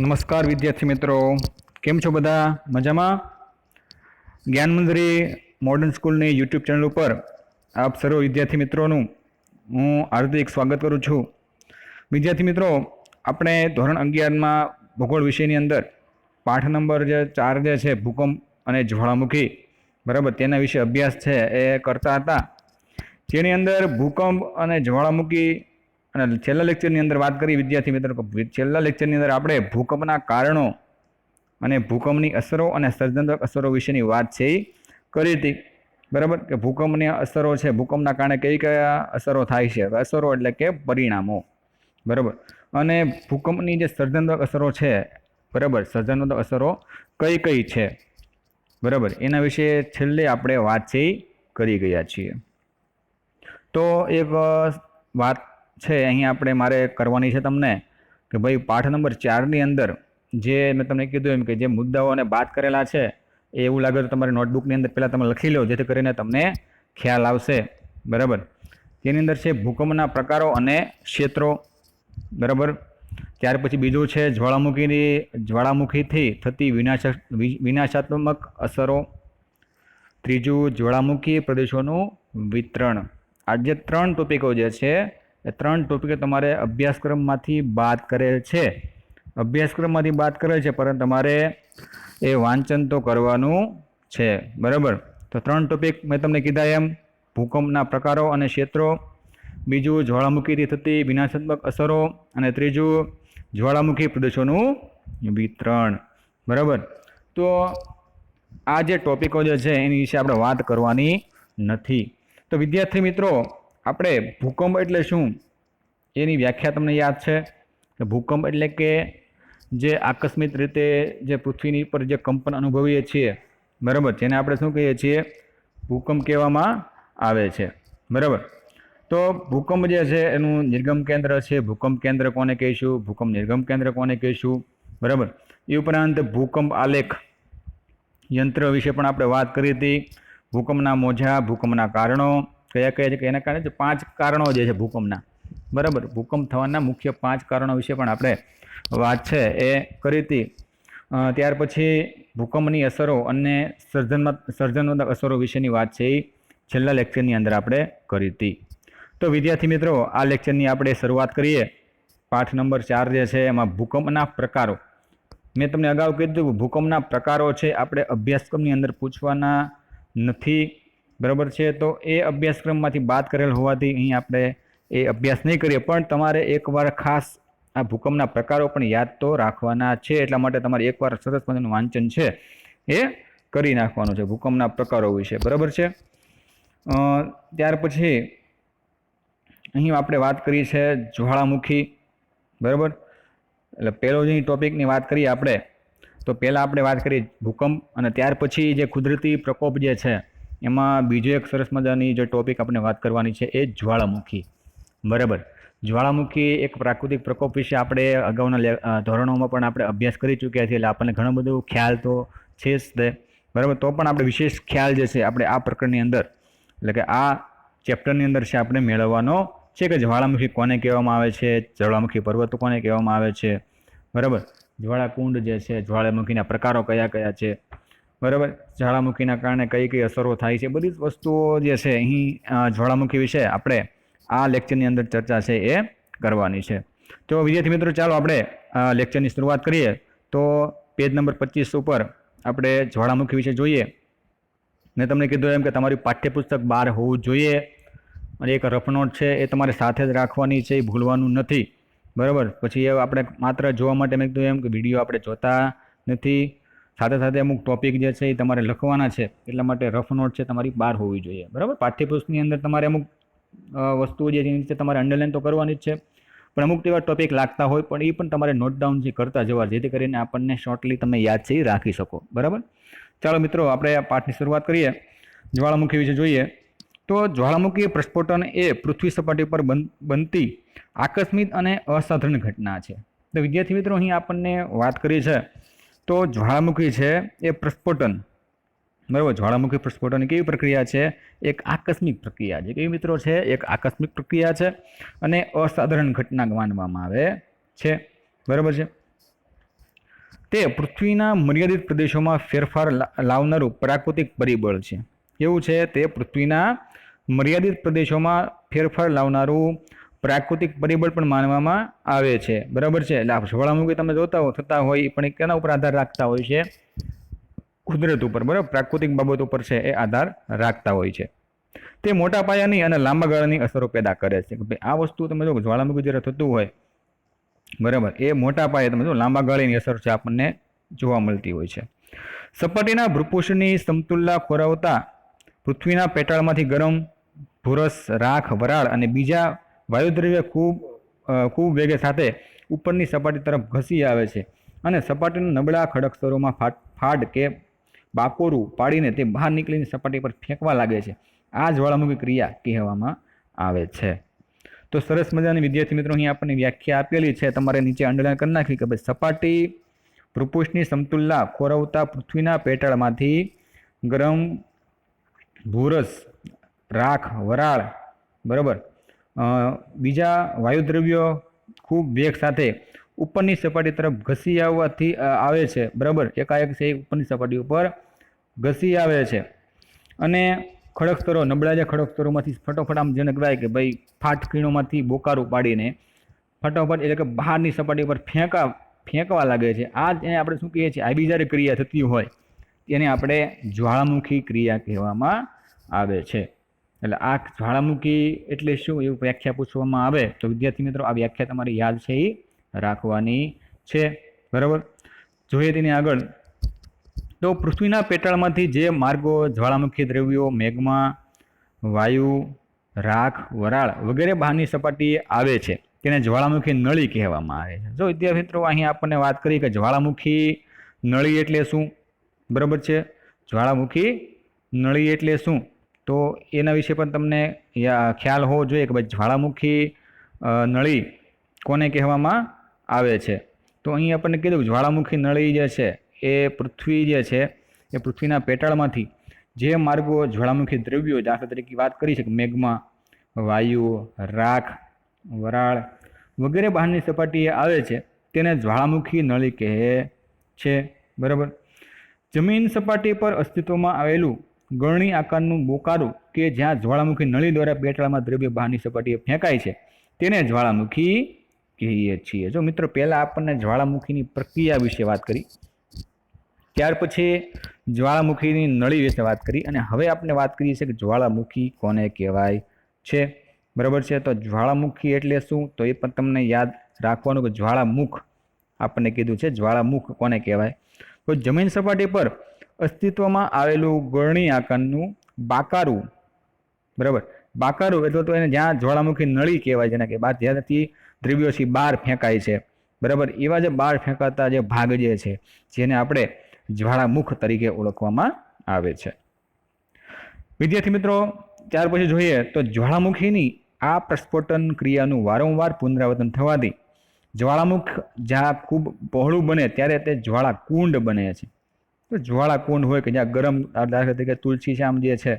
નમસ્કાર વિદ્યાર્થી મિત્રો, કેમ છો બધા? મજામાં? જ્ઞાન મંદિરી મોડર્ન સ્કૂલની યુટ્યુબ ચેનલ ઉપર આપ સર્વ વિદ્યાર્થી મિત્રોનું હું હાર્દિક સ્વાગત કરું છું. વિદ્યાર્થી મિત્રો, આપણે ધોરણ 11માં ભૂગોળ વિષયની અંદર પાઠ નંબર 4 જે છે ભૂકંપ અને જ્વાળામુખી, બરાબર, તેના વિશે અભ્યાસ છે એ કરતા હતા. જેની અંદર ભૂકંપ અને જ્વાળામુખી અને છેલ્લા લેક્ચરની અંદર વાત કરી વિદ્યાર્થી મિત્રો, છેલ્લા લેક્ચરની અંદર આપણે ભૂકંપના કારણો અને ભૂકંપની અસરો અને સર્જનાત્મક અસરો વિશેની વાત છે એ કરી હતી, બરાબર, કે ભૂકંપની અસરો છે, ભૂકંપના કારણે કયા અસરો થાય છે, અસરો એટલે કે પરિણામો, બરાબર, અને ભૂકંપની જે સર્જનાત્મક અસરો છે, બરાબર, સર્જનાત્મક અસરો કઈ કઈ છે, બરાબર, એના વિશે છેલ્લે આપણે વાત છે એ કરી ગયા છીએ. તો એક વાત છે અહીં આપણે મારે કરવાની છે તમને, કે ભાઈ પાઠ નંબર 4ની અંદર જે મેં તમને કીધું એમ કે જે મુદ્દાઓને બાદ કરેલા છે એ એવું લાગે તો તમારી નોટબુકની અંદર પહેલાં તમે લખી લો, જેથી કરીને તમને ખ્યાલ આવશે, બરાબર. તેની અંદર છે ભૂકંપના પ્રકારો અને ક્ષેત્રો, બરાબર. ત્યાર પછી બીજું છે જ્વાળામુખીથી થતી વિનાશાત્મક અસરો. ત્રીજું જ્વાળામુખી પ્રદેશોનું વિતરણ. આ જે 3 ટોપિકો જે છે એ 3 ટોપિકો તમારે અભ્યાસક્રમમાંથી બાદ કરેલ છે, અભ્યાસક્રમમાંથી બાદ કરેલ છે, પરંતુ તમારે એ વાંચન તો કરવાનું છે, બરાબર. તો 3 ટોપિક મેં તમને કીધા એમ: ભૂકંપના પ્રકારો અને ક્ષેત્રો, બીજું જ્વાળામુખીથી થતી વિનાશાત્મક અસરો, અને ત્રીજું જ્વાળામુખી પ્રદેશોનું વિતરણ, બરાબર. તો આ જે ટોપિકો જે છે એની વિશે આપણે વાત કરવાની નથી. તો વિદ્યાર્થી મિત્રો, આપણે ભૂકંપ એટલે શું એની વ્યાખ્યા તમને યાદ છે કે ભૂકંપ એટલે કે જે આકસ્મિક રીતે જે પૃથ્વીની પર જે કંપન અનુભવીએ છીએ, બરાબર, જેને આપણે શું કહીએ છીએ? ભૂકંપ કહેવામાં આવે છે, બરાબર. તો ભૂકંપ જે છે એનું નિર્ગમ કેન્દ્ર છે, ભૂકંપ કેન્દ્ર કોને કહીશું, ભૂકંપ નિર્ગમ કેન્દ્ર કોને કહીશું, બરાબર. એ ઉપરાંત ભૂકંપ આલેખ યંત્ર વિશે પણ આપણે વાત કરી હતી. ભૂકંપના મોજા, ભૂકંપના કારણો કયા કયા છે, કે એના કારણે 5 કારણો જે છે ભૂકંપના, બરાબર, ભૂકંપ થવાના મુખ્ય 5 કારણો વિશે પણ આપણે વાત છે એ કરી હતી. ત્યાર પછી ભૂકંપની અસરો અને સર્જનાત્મક અસરો વિશેની વાત છે એ છેલ્લા લેક્ચરની અંદર આપણે કરી હતી. તો વિદ્યાર્થી મિત્રો, આ લેક્ચરની આપણે શરૂઆત કરીએ. પાઠ નંબર 4 જે છે એમાં ભૂકંપના પ્રકારો. મેં તમને અગાઉ કીધું ભૂકંપના પ્રકારો છે આપણે અભ્યાસક્રમની અંદર પૂછવાના નથી, બરાબર છે. તો એ અભ્યાસક્રમમાંથી બાદ કરેલ હોવાથી અહીં આપણે એ અભ્યાસ નહીં કરીએ, પણ તમારે એકવાર ખાસ આ ભૂકંપના પ્રકારો પણ યાદ તો રાખવાના છે. એટલા માટે તમારે એકવાર સરસ મજાનું વાંચન છે એ કરી નાખવાનું છે ભૂકંપના પ્રકારો વિશે, બરાબર છે. ત્યાર પછી અહીં આપણે વાત કરી છે જ્વાળામુખી, બરાબર. એટલે પહેલો જે ટોપિકની વાત કરીએ આપણે, તો પહેલાં આપણે વાત કરી ભૂકંપ, અને ત્યાર પછી જે કુદરતી પ્રકોપ જે છે એમાં બીજો એક સરસ મજાની જે ટોપિક આપણે વાત કરવાની છે એ જ્વાળામુખી, બરાબર. જ્વાળામુખી એક પ્રાકૃતિક પ્રકોપ વિશે આપણે અગાઉના ધોરણોમાં પણ આપણે અભ્યાસ કરી ચૂક્યા છીએ, એટલે આપણને ઘણું બધું ખ્યાલ તો છે જ તે, બરાબર. તો પણ આપણે વિશેષ ખ્યાલ જે છે આપણે આ પ્રકરણની અંદર, એટલે કે આ ચેપ્ટરની અંદર છે આપણે મેળવવાનો છે કે જ્વાળામુખી કોને કહેવામાં આવે છે, જ્વાળામુખી પર્વતો કોને કહેવામાં આવે છે, બરાબર. જ્વાળાકુંડ જે છે, જ્વાળામુખીના પ્રકારો કયા કયા છે, બરાબર. જ્વાળામુખીના કારણે કઈ કઈ અસરો થાય છે, બધી વસ્તુઓ જે છે અહીં જ્વાળામુખી વિશે આપણે આ લેક્ચરની અંદર ચર્ચા છે એ કરવાની છે. તો વિદ્યાર્થી મિત્રો, ચાલો આપણે લેક્ચરની શરૂઆત કરીએ. તો પેજ નંબર 25 ઉપર આપણે જ્વાળામુખી વિશે જોઈએ. મેં તમને કીધું એમ કે તમારી પાઠ્યપુસ્તક બહાર હોવું જોઈએ, અને એક રફ નોટ છે એ તમારે સાથે જ રાખવાની છે, એ ભૂલવાનું નથી, બરાબર. પછી એ આપણે માત્ર જોવા માટે મેં કીધું એમ કે વિડીયો આપણે જોતા નથી, સાથે સાથે અમુક ટોપિક જે છે એ તમારે લખવાના છે, એટલા માટે રફ નોટ છે તમારી બહાર હોવી જોઈએ, બરાબર. પાઠ્યપુસ્તકની અંદર તમારે અમુક વસ્તુઓ જે છે તમારે અંડરલાઈન તો કરવાની જ છે, પણ અમુક એવા ટોપિક લાગતા હોય પણ એ પણ તમારે નોટ ડાઉન જે કરતા જવા, જેથી કરીને આપણને શોર્ટલી તમે યાદ છે એ રાખી શકો, બરાબર. ચાલો મિત્રો, આપણે આ પાઠની શરૂઆત કરીએ. જ્વાળામુખી વિશે જોઈએ. તો જ્વાળામુખી પ્રસ્ફોટન એ પૃથ્વી સપાટી પર બનતી આકસ્મિક અને અસાધારણ ઘટના છે. તો વિદ્યાર્થી મિત્રો, અહીં આપણને વાત કરી છે તો જ્વાળામુખી છે એ પ્રસ્ફોટન, બરાબર. જ્વાળામુખી પ્રસ્ફોટન કેવી પ્રક્રિયા છે? એક આકસ્મિક પ્રક્રિયા છે. કેવી મિત્રો છે? એક આકસ્મિક પ્રક્રિયા છે અને અસાધારણ ઘટના માનવામાં આવે છે, બરાબર છે. તે પૃથ્વીના મર્યાદિત પ્રદેશોમાં ફેરફાર લાવનારું પ્રાકૃતિક પરિબળ છે. એવું છે, તે પૃથ્વીના મર્યાદિત પ્રદેશોમાં ફેરફાર લાવનારું પ્રાકૃતિક પરિબળ પણ માનવામાં આવે છે. બરાબર છે. એટલે જ્વાળામુખી તમે જોતા હો થતા હોય એ પણ કેના ઉપર આધાર રાખતા હોય છે? કુદરત ઉપર, બરાબર, પ્રાકૃતિક બાબતો પર છે એ આધાર રાખતા હોય છે. તે મોટા પાયાની અને લાંબા ગાળાની અસરો પેદા કરે છે. કે ભાઈ આ વસ્તુ તમે જો જ્વાળામુખી જ્યારે થતું હોય, બરાબર, એ મોટા પાયે તમે જો લાંબા ગાળાની અસર છે આપણને જોવા મળતી હોય છે. સપાટીના ભૂપૃષ્ઠની સમતુલા ખોરવતા પૃથ્વીના પેટાળમાંથી ગરમ ભૂરસ, રાખ, વરાળ અને બીજા વાયુદ્રવ્ય ખૂબ વેગે સાથે ઉપરની સપાટી તરફ ઘસી આવે છે અને સપાટીના નબળા ખડક સ્તરોમાં ફાડ કે બાકોરું પાડીને તે બહાર નીકળીને સપાટી પર ફેંકવા લાગે છે. આ જ્વાળામુખી ક્રિયા કહેવામાં આવે છે. તો સરસ મજાની વિદ્યાર્થી મિત્રો અહીં આપણને વ્યાખ્યા આપેલી છે, તમારે નીચે અંડરલાઈન કરી નાખી કે ભાઈ સપાટી ભૂપૃષ્ઠની સમતુલા ખોરવતા પૃથ્વીના પેટાળમાંથી ગરમ ભૂરસ, રાખ, વરાળ, બરાબર, બીજા વાયુદ્રવ્યો ખૂબ વેગ સાથે ઉપરની સપાટી તરફ ઘસી આવવાથી આવે છે. બરાબર, એકાએક છે ઉપરની સપાટી ઉપર ઘસી આવે છે અને ખડક સ્તરો, નબળા જે ખડક સ્તરોમાંથી ફટોફટ આમ જેને કહેવાય કે ભાઈ ફાટકીણોમાંથી બોકારું પાડીને ફટોફટ એટલે કે બહારની સપાટી પર ફેંકવા લાગે છે. આ જ આપણે શું કહીએ છીએ? આવી જ્યારે ક્રિયા થતી હોય એને આપણે જ્વાળામુખી ક્રિયા કહેવામાં આવે છે. એટલે આ જ્વાળામુખી એટલે શું એવું વ્યાખ્યા પૂછવામાં આવે તો વિદ્યાર્થી મિત્રો આ વ્યાખ્યા તમારી યાદ છે એ રાખવાની છે. બરાબર, જોઈએ તેની આગળ. તો પૃથ્વીના પેટાળમાંથી જે માર્ગો જ્વાળામુખી દ્રવ્યો, મેગ્મા, વાયુ, રાખ, વરાળ વગેરે બહારની સપાટીએ આવે છે તેને જ્વાળામુખી નળી કહેવામાં આવે છે. જો વિદ્યાર્થી મિત્રો અહીં આપણને વાત કરી કે જ્વાળામુખી નળી એટલે શું? બરાબર છે, જ્વાળામુખી નળી એટલે શું? તો એના વિશે પણ તમને ખ્યાલ હોવો જોઈએ કે ભાઈ જ્વાળામુખી નળી કોને કહેવામાં આવે છે. તો અહીં આપણને કીધું જ્વાળામુખી નળી જે છે એ પૃથ્વી જે છે એ પૃથ્વીના પેટાળમાંથી જે માર્ગો જ્વાળામુખી દ્રવ્યો, દાખલા તરીકે વાત કરી છે કે મેગ્મા, વાયુ, રાખ, વરાળ વગેરે બહારની સપાટીએ આવે છે તેને જ્વાળામુખી નળી કહે છે. બરાબર, જમીન સપાટી પર અસ્તિત્વમાં આવેલું ગળણી આકારનું બોકારું કે જ્યાં જ્વાળામુખી નળી દ્વારા પેટાળમાં દ્રવ્ય બહારની સપાટીએ ફેંકાય છે તેને જ્વાળામુખી કહીએ છીએ. જો મિત્રો પહેલાં આપણને જ્વાળામુખીની પ્રક્રિયા વિશે વાત કરી, ત્યાર પછી જ્વાળામુખીની નળી વિશે વાત કરી અને હવે આપણે વાત કરીએ છીએ કે જ્વાળામુખી કોને કહેવાય છે. બરાબર છે, તો જ્વાળામુખી એટલે શું? તો એ પણ તમને યાદ રાખવાનું કે જ્વાળામુખ આપણને કીધું છે. જ્વાળામુખ કોને કહેવાય? તો જમીન સપાટી પર અસ્તિત્વમાં આવેલું ગળણી આકારનું બાકારું, બરાબર, બાકારું એટલે તો એને જ્યાં જ્વાળામુખી નળી કહેવાય, જેને કે જ્યાંથી દ્રવ્યો છે બહાર ફેંકાય છે. બરાબર, એવા જે બહાર ફેંકાતા જે ભાગ જે છે જેને આપણે જ્વાળામુખ તરીકે ઓળખવામાં આવે છે. વિદ્યાર્થી મિત્રો ત્યાર પછી જોઈએ તો જ્વાળામુખીની આ પ્રસ્ફોટન ક્રિયાનું વારંવાર પુનરાવર્તન થવાથી જ્વાળામુખ જ્યાં ખૂબ પહોળું બને ત્યારે તે જ્વાળાકુંડ બને છે. તો જ્વાળાકુંડ હોય કે જ્યાં ગરમ, દાખલા તરીકે તુલસી શ્યામ જે છે,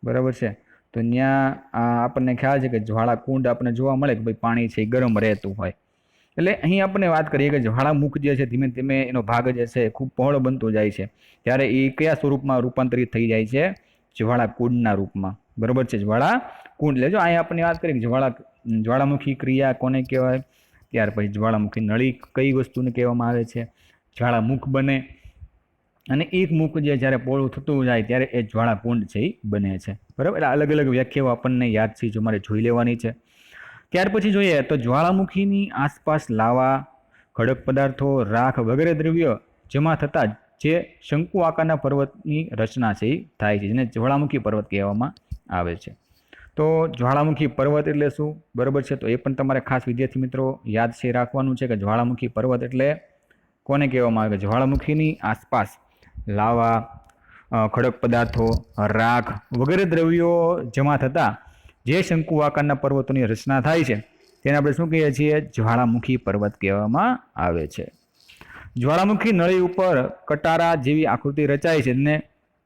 બરાબર છે, તો ત્યાં આપણને ખ્યાલ છે કે જ્વાળાકુંડ આપણને જોવા મળે કે ભાઈ પાણી છે એ ગરમ રહેતું હોય. એટલે અહીં આપણે વાત કરીએ કે જ્વાળામુખ જે છે ધીમે ધીમે એનો ભાગ જે છે ખૂબ પહોળો બનતો જાય છે ત્યારે એ કયા સ્વરૂપમાં રૂપાંતરિત થઈ જાય છે? જ્વાળાકુંડના રૂપમાં. બરાબર છે, જ્વાળાકુંડ. એટલે જો અહીં આપણે વાત કરીએ કે જ્વાળામુખી ક્રિયા કોને કહેવાય, ત્યાર પછી જ્વાળામુખી નળી કઈ વસ્તુને કહેવામાં આવે છે, જ્વાળામુખ બને અને એક મુખ જે જ્યારે પહોળું થતું જાય ત્યારે એ જ્વાળાકુંડ છે એ બને છે. બરાબર, એટલે અલગ અલગ વ્યાખ્યાઓ આપણને યાદ છે જો મારે જોઈ લેવાની છે. ત્યાર પછી જોઈએ તો જ્વાળામુખીની આસપાસ લાવા, ખડક પદાર્થો, રાખ વગેરે દ્રવ્યો જમા થતાં જે શંકુ આકારના પર્વતની રચના છે એ થાય છે, જેને જ્વાળામુખી પર્વત કહેવામાં આવે છે. તો જ્વાળામુખી પર્વત એટલે શું? બરાબર છે, તો એ પણ તમારે ખાસ વિદ્યાર્થી મિત્રો યાદ છે રાખવાનું છે કે જ્વાળામુખી પર્વત એટલે કોને કહેવામાં આવે? જ્વાળામુખીની આસપાસ લાવા, ખડક પદાર્થો, રાખ વગેરે દ્રવ્યો જમા થતાં જે શંકુ આકારના પર્વતોની રચના થાય છે તેને આપણે શું કહીએ છીએ? જ્વાળામુખી પર્વત કહેવામાં આવે છે. જ્વાળામુખી નળી ઉપર કટારા જેવી આકૃતિ રચાય છે તેને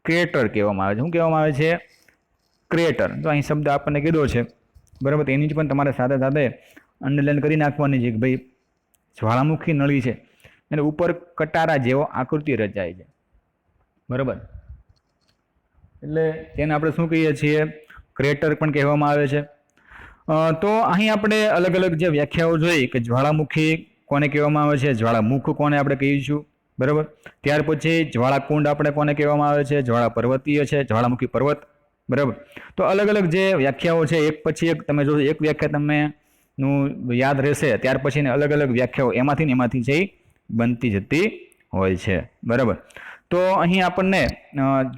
ક્રેટર કહેવામાં આવે છે. શું કહેવામાં આવે છે? ક્રેટર. તો અહીં શબ્દ આપણને કીધો છે, બરાબર, તો એની જ પણ તમારે સાથે સાથે અંડરલાઈન કરી નાખવાની છે કે ભાઈ જ્વાળામુખી નળી છે અને ઉપર કટારા જેવો આકૃતિ રચાય છે, બરાબર. એટલે તેને આપણે શું કહીએ છીએ? ક્રેટર પણ કહેવામાં આવે છે. તો અહીં આપણે અલગ અલગ જે વ્યાખ્યાઓ જોઈ કે જ્વાળામુખી કોને કહેવામાં આવે છે, જ્વાળામુખ કોને આપણે કહીશું, બરાબર. ત્યાર પછી જ્વાળાકુંડ આપણે કોને કહેવામાં આવે છે, જ્વાળા પર્વતીય છે, જ્વાળામુખી પર્વત, બરાબર. તો અલગ અલગ જે વ્યાખ્યાઓ છે એક પછી એક તમે જો એક વ્યાખ્યા તમે નું યાદ રહેશે ત્યાર પછી અલગ અલગ વ્યાખ્યાઓ એમાંથી છે બનતી જતી હોય છે, બરાબર. તો અહીં આપણને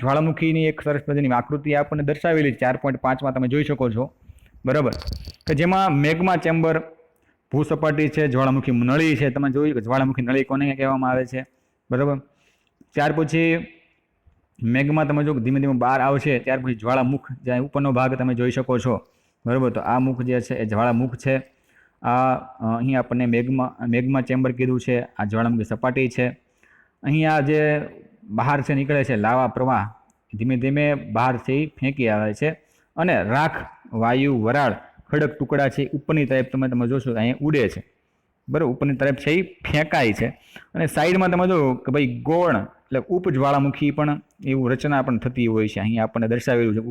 જ્વાળામુખીની એક સરસ મજાની આકૃતિ આપણને દર્શાવેલી 4.5માં તમે જોઈ શકો છો, બરાબર, કે જેમાં મેગ્મા ચેમ્બર ભૂસપાટી છે, જ્વાળામુખી નળી છે, તમે જોયું કે જ્વાળામુખી નળી કોને કહેવામાં આવે છે, બરાબર. ત્યાર પછી મેઘમાં તમે જો ધીમે ધીમે બહાર આવશે ત્યાર પછી જ્વાળામુખ જ્યાં ઉપરનો ભાગ તમે જોઈ શકો છો, બરાબર. તો આ મુખ જે છે એ જ્વાળામુખ છે. આ અહીં આપણને મેગ્મા ચેમ્બર કીધું છે, આ જ્વાળામુખી સપાટી છે. અહીં આ જે બહાર છે નીકળે છે લાવા પ્રવાહ ધીમે ધીમે બહારથી ફેંકી આવે છે અને રાખ, વાયુ, વરાળ, ખડક ટુકડા છે ઉપરની તરફ તમે જોશો અહીંયા ઉડે છે, બરાબર. ઉપરની તરફ છે એ ફેંકાય છે અને સાઈડમાં તમે જો કે ભાઈ ગોળ એટલે ઉપજ્વાળામુખી પણ એવું રચના પણ થતી હોય છે. અહીં આપણને દર્શાવેલું છે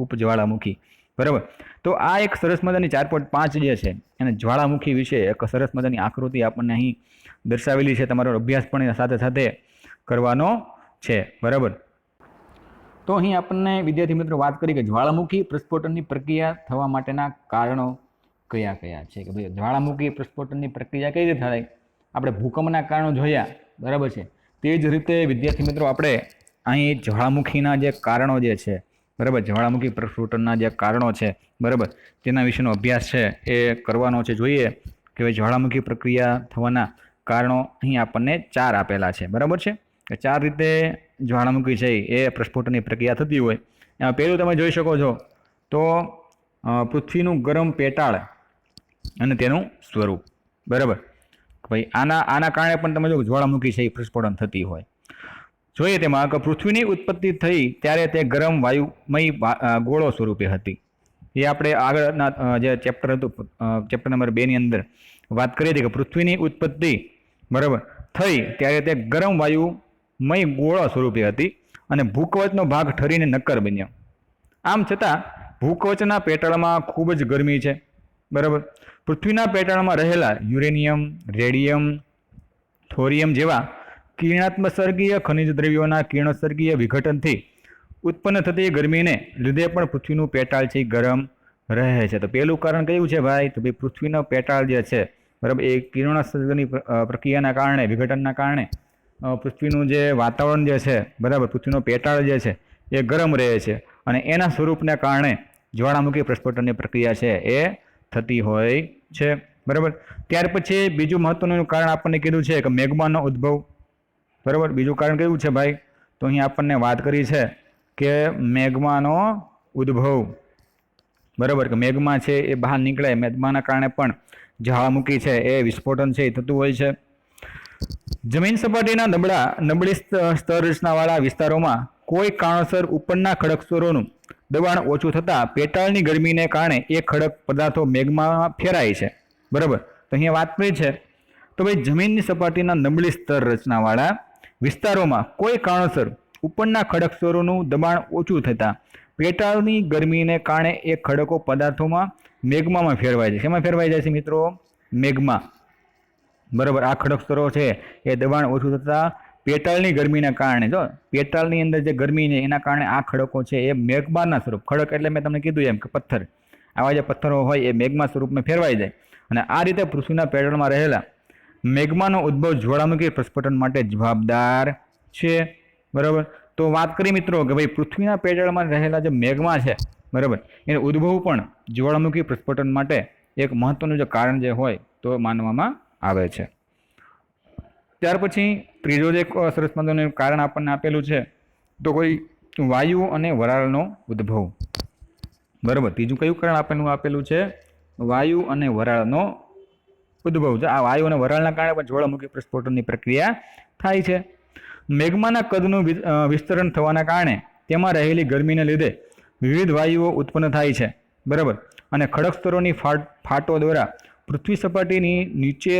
ઉપજ્વાળામુખી, બરાબર. તો આ એક સરસ મજાની 4.5 જે છે અને જ્વાળામુખી વિશે એક સરસ મજાની આકૃતિ આપણને અહીં દર્શાવેલી છે. તમારો અભ્યાસ પણ સાથે સાથે કરવાનો છે, બરાબર. તો અહીં આપણને વિદ્યાર્થી મિત્રો વાત કરી કે જ્વાળામુખી પ્રસ્ફોટનની પ્રક્રિયા થવા માટેના કારણો કયા કયા છે, કે ભાઈ જ્વાળામુખી પ્રસ્ફોટનની પ્રક્રિયા કઈ રીતે થાય? આપણે ભૂકંપના કારણો જોયા, બરાબર છે. તે જ રીતે વિદ્યાર્થી મિત્રો આપણે અહીં જ્વાળામુખીના જે કારણો જે છે, બરાબર, જ્વાળામુખી પ્રસ્ફોટનના જે કારણો છે, બરાબર, તેના વિશેનો અભ્યાસ છે એ કરવાનો છે. જોઈએ કે ભાઈ જ્વાળામુખી પ્રક્રિયા થવાના કારણો અહીં આપણને 4 આપેલા છે, બરાબર છે. કે 4 રીતે જ્વાળામુખી છે એ પ્રસ્ફોટનની પ્રક્રિયા થતી હોય. એમાં પહેલું તમે જોઈ શકો છો તો પૃથ્વીનું ગરમ પેટાળ અને તેનું સ્વરૂપ, બરાબર. ભાઈ આના કારણે પણ તમે જો જ્વાળામુખી છે એ પ્રસ્ફોટન થતી હોય. જોઈએ તેમાં કે પૃથ્વીની ઉત્પત્તિ થઈ ત્યારે તે ગરમ વાયુમય ગોળો સ્વરૂપે હતી. એ આપણે આગળના જે ચેપ્ટર હતું ચેપ્ટર નંબર 2 ની અંદર વાત કરી હતી કે પૃથ્વીની ઉત્પત્તિ, બરાબર, થઈ ત્યારે તે ગરમ વાયુમય ગોળો સ્વરૂપે હતી અને ભૂકવચનો ભાગ ઠરીને નક્કર બન્યો. આમ છતાં ભૂકવચના પેટાળમાં ખૂબ જ ગરમી છે, બરાબર. પૃથ્વીના પેટાળમાં રહેલા યુરેનિયમ, રેડિયમ, થોરિયમ જેવા કિરણાત્મસર્ગીય ખનિજ દ્રવ્યોના કિરણોત્સર્ગીય વિઘટનથી ઉત્પન્ન થતી ગરમીને લીધે પણ પૃથ્વીનું પેટાળ છે ગરમ રહે છે. તો પહેલું કારણ કયું છે ભાઈ? તો ભાઈ પૃથ્વીનો પેટાળ જે છે, બરાબર, એ કિરણોત્સર્ગની પ્રક્રિયાના કારણે, વિઘટનના કારણે પૃથ્વીનું જે વાતાવરણ જે છે, બરાબર, પૃથ્વીનો પેટાળ જે છે એ ગરમ રહે છે અને એના સ્વરૂપને કારણે જ્વાળામુખી પ્રસ્ફોટનની પ્રક્રિયા છે એ થતી હોય છે, બરાબર. ત્યાર પછી બીજું મહત્વનું કારણ આપણને કીધું છે કે મેગ્માનો ઉદ્ભવ, બરાબર. બીજું કારણ કયું છે ભાઈ? તો અહીં આપણને વાત કરી છે કે મેગ્માનો ઉદ્ભવ, બરાબર, કે મેગ્મા છે એ બહાર નીકળે, મેગ્માના કારણે પણ જ્વાળામુખી છે એ વિસ્ફોટન છે એ થતું હોય છે. જમીન સપાટીના નબળી સ્તર રચનાવાળા વિસ્તારોમાં કોઈ કારણસર ઉપરના ખડક સ્તરોનું દબાણ ઓછું થતાં પેટાળની ગરમીને કારણે એ ખડક પદાર્થો મેગ્મામાં ફેરાય છે, બરાબર. તો અહીંયા વાત કરી છે તો ભાઈ જમીનની સપાટીના નબળી સ્તર રચનાવાળા વિસ્તારોમાં કોઈ કારણસર ઉપરના ખડક સ્તરોનું દબાણ ઓછું થતાં પેટાળની ગરમીને કારણે એ ખડકો પદાર્થોમાં મેગ્મામાં ફેરવાય છે. શેમાં ફેરવાઈ જાય છે મિત્રો? મેગ્મા, બરાબર. આ ખડક સ્તરો છે એ દબાણ ઓછું થતાં પેટાળની ગરમીના કારણે, જો પેટાળની અંદર જે ગરમી છે એના કારણે આ ખડકો છે એ મેગ્માના સ્વરૂપ, ખડક એટલે મેં તમને કીધું એમ કે પથ્થર, આવા જે પથ્થરો હોય એ મેગ્મા સ્વરૂપમાં ફેરવાઈ જાય અને આ રીતે પૃથ્વીના પેટાળમાં રહેલા મેગ્માનો ઉદ્ભવ જ્વાળામુખી પ્રસ્ફોટન માટે જવાબદાર છે, બરાબર. તો વાત કરી મિત્રો કે ભાઈ પૃથ્વીના પેટાળમાં રહેલા જે મેગ્મા છે, બરાબર, એનો ઉદ્ભવ પણ જ્વાળામુખી પ્રસ્ફોટન માટે એક મહત્વનું જે કારણ જે હોય તો માનવામાં આવે છે. ત્યાર પછી ત્રીજો જે સરસ મજાનું કારણ આપણને આપેલું છે તો કોઈ વાયુ અને વરાળનો ઉદ્ભવ, બરાબર. ત્રીજું કયું કારણ આપેલું છે? વાયુ અને વરાળનો ઉદ્ભવ છે. આ વાયુ અને વરાળના કારણે પણ જ્વાળામુખી પ્રસ્ફોટનની પ્રક્રિયા થાય છે. મેગ્માના કદનું વિસ્તરણ થવાના કારણે તેમાં રહેલી ગરમીને લીધે વિવિધ વાયુઓ ઉત્પન્ન થાય છે, બરાબર. અને ખડક સ્તરોની ફાટો દ્વારા પૃથ્વી સપાટીની નીચે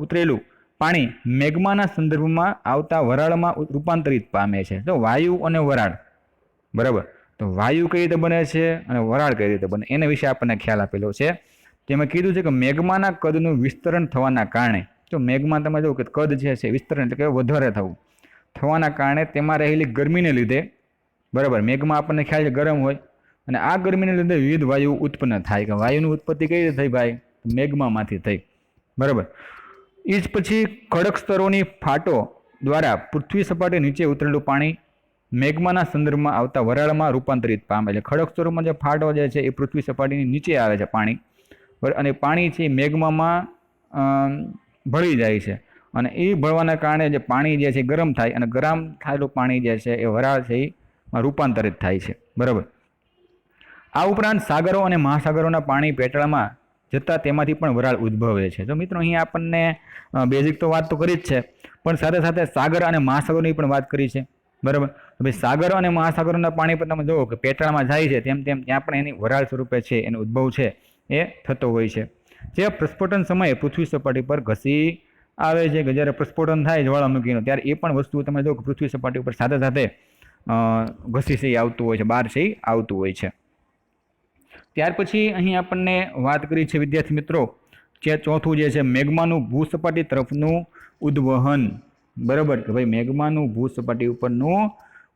ઉતરેલું પાણી મેગ્માના સંદર્ભમાં આવતા વરાળમાં રૂપાંતરિત પામે છે. તો વાયુ અને વરાળ, બરાબર. તો વાયુ કઈ રીતે બને છે અને વરાળ કઈ રીતે બને એના વિશે આપણને ખ્યાલ આપેલો છે. તેમાં કીધું છે કે મેગ્માના કદનું વિસ્તરણ થવાના કારણે, તો મેગ્મા તમે જો કે કદ જે છે વિસ્તરણ એટલે કે વધારે થવાના કારણે તેમાં રહેલી ગરમીને લીધે, બરાબર, મેઘમાં આપણને ખ્યાલ છે ગરમ હોય, અને આ ગરમીને લીધે વિવિધ વાયુ ઉત્પન્ન થાય. કે વાયુની ઉત્પત્તિ કઈ રીતે થઈ ભાઈ? મેઘમામાંથી થઈ, બરાબર. એ જ પછી ખડક સ્તરોની ફાટો દ્વારા પૃથ્વી સપાટી નીચે ઉતરેલું પાણી મેઘમાના સંદર્ભમાં આવતા વરાળમાં રૂપાંતરિત પામે. એટલે ખડક સ્તરોમાં જે ફાટો જે છે એ પૃથ્વી સપાટીની નીચે આવે છે પાણી, અને પાણી છે મેઘમામાં ભળી જાય છે, અને એ ભળવાના કારણે જે પાણી જે છે ગરમ થાય, અને ગરમ થયેલું પાણી જે છે એ વરાળ છે એ રૂપાંતરિત થાય છે, બરાબર. આ ઉપરાંત સાગરો અને મહાસાગરોના પાણી પેટાળમાં જતાં તેમાંથી પણ વરાળ ઉદ્ભવે છે. તો મિત્રો અહીંયા આપણને બેઝિક તો વાત તો કરી જ છે, પણ સાથે સાથે સાગર અને મહાસાગરોની પણ વાત કરી છે, બરાબર. તો ભાઈ સાગર અને મહાસાગરોના પાણી પર તમે જુઓ કે પેટાળમાં જાય છે તેમ તેમ ત્યાં પણ એની વરાળ સ્વરૂપે છે એનો ઉદ્ભવ છે એ થતો હોય છે, જે પ્રસ્ફોટન સમયે પૃથ્વી સપાટી પર ઘસી આવે છે. કે જ્યારે પ્રસ્ફોટન થાય જ્વાળામુખીનું ત્યારે એ પણ વસ્તુ તમે જો કે પૃથ્વી સપાટી ઉપર સાથે સાથે ઘસી છે આવતું હોય છે, બહાર છે આવતું હોય છે. ત્યાર પછી અહીં આપણને વાત કરી છે વિદ્યાર્થી મિત્રો, જે ચોથું જે છે મેગ્માનું ભૂસપાટી તરફનું ઉદ્વહન, બરાબર. કે ભાઈ મેગ્માનું ભૂસપાટી ઉપરનું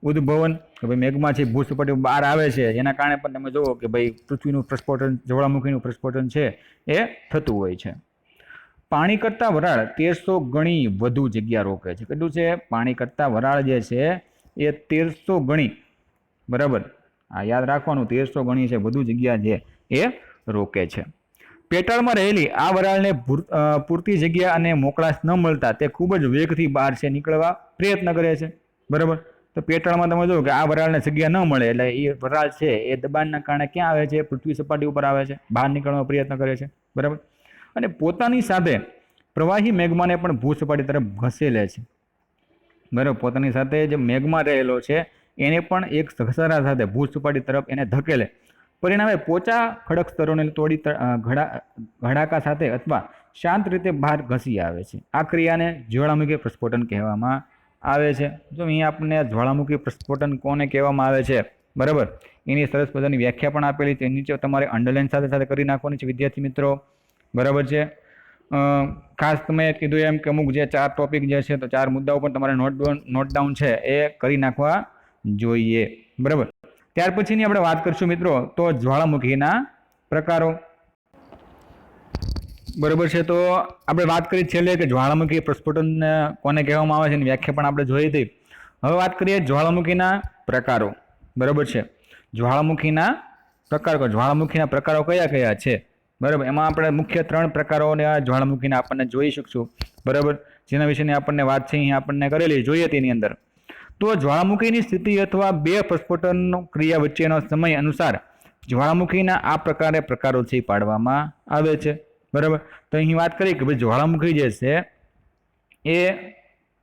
ઉદ્ભવન, કે ભાઈ મેગ્મા છે ભૂસપાટી બહાર આવે છે, એના કારણે પણ તમે જુઓ કે ભાઈ પૃથ્વીનું પ્રસ્ફોટન, જ્વાળામુખીનું પ્રસ્ફોટન છે એ થતું હોય છે. પાણી કરતાં વરાળ 1300 ગણી વધુ જગ્યા રોકે છે. કેટલું છે? પાણી કરતાં વરાળ જે છે એ 1300 ગણી, બરાબર. આ યાદ રાખવાનું, 1300 ગણી છે વધુ જગ્યા છે એ રોકે છે. પેટાળમાં રહેલી આ વરાળને પૂરતી જગ્યા અને મોકળાશ ન મળતા તે ખૂબ જ વેગથી બહાર છે નીકળવા પ્રયત્ન કરે છે, બરાબર. તો પેટાળમાં તમે જુઓ કે આ વરાળને જગ્યા ન મળે એટલે એ વરાળ છે એ દબાણના કારણે ક્યાં આવે છે? પૃથ્વી સપાટી ઉપર આવે છે, બહાર નીકળવાનો પ્રયત્ન કરે છે, બરાબર. અને પોતાની સાથે પ્રવાહી મેઘમાને પણ ભૂસપાટી તરફ ઘસેલે છે, બરાબર. પોતાની સાથે જે મેઘમા રહેલો છે એને પણ એક ઘસારા સાથે ભૂસપાટી તરફ એને ધકેલે, પરિણામે પોચા ખડક સ્તરોને તોડી ઘડાકા સાથે અથવા શાંત રીતે બહાર ઘસી આવે છે. આ ક્રિયાને જ્વાળામુખી પ્રસ્ફોટન કહેવામાં આવે છે. જો અહીંયા આપણને જ્વાળામુખી પ્રસ્ફોટન કોને કહેવામાં આવે છે, બરાબર, એની સરસ મજાની વ્યાખ્યા પણ આપેલી છે. નીચે તમારે અંડરલાઈન સાથે સાથે કરી નાખવાની છે વિદ્યાર્થી મિત્રો, બરાબર છે. ખાસ તમે કીધું એમ કે અમુક જે 4 ટોપિક જે છે તો 4 મુદ્દાઓ પણ તમારે નોટ ડાઉન છે એ કરી નાખવા જોઈએ, બરાબર. ત્યાર પછીની આપણે વાત કરીશું મિત્રો તો જ્વાળામુખીના પ્રકારો, બરાબર છે. તો આપણે વાત કરી છેલ્લે કે જ્વાળામુખી પ્રસ્ફોટન કોને કહેવામાં આવે છે એની વ્યાખ્યા પણ આપણે જોઈ હતી. હવે વાત કરીએ જ્વાળામુખીના પ્રકારો, બરાબર છે. જ્વાળામુખીના પ્રકારો, જ્વાળામુખીના પ્રકારો કયા કયા છે, બરાબર. એમાં આપણે મુખ્ય 3 પ્રકારોને જ્વાળામુખીના આપણને જોઈ શકશું, બરાબર, જેના વિશેની આપણને વાત છે અહીંયા આપણને કરેલી જોઈએ તેની અંદર. તો જ્વાળામુખીની સ્થિતિ અથવા બે પ્રસ્ફોટન ક્રિયા વચ્ચેનો સમય અનુસાર જ્વાળામુખીના આ પ્રકારે પ્રકારો છે પાડવામાં આવે છે, બરાબર. તો અહીં વાત કરી કે ભાઈ જ્વાળામુખી જે છે એ